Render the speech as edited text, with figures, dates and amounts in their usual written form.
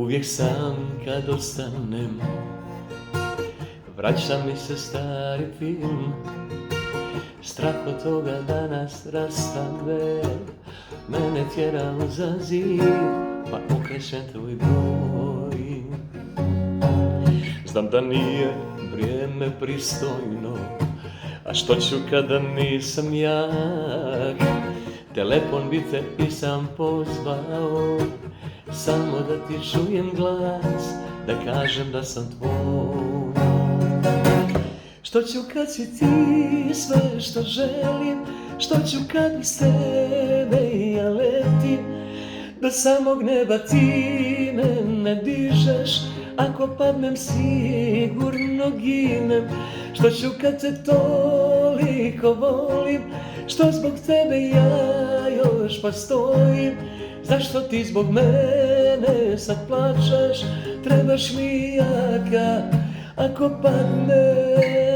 Uvijek sam kad ostanem, vraća mi se stari film. Strah od toga da nas rastave mene tjera uza zid, pa okrećem tvoj broj. Znam da nije vrijeme pristojno, a što ću kada nisam jak? Telefon bi te i sam pozvao, samo da ti čujem glas, da kažem da sam tvoj. Što ću kad si ti sve što želim, što ću kad iz tebe ja letim, do samog neba ti me ne dižeš, ako padnem sigurno ginem. Što ću kad te toliko volim, što zbog tebe ja još pa stojim. Zašto ti zbog mene sad plačeš, trebaš mi jaka ako padnem.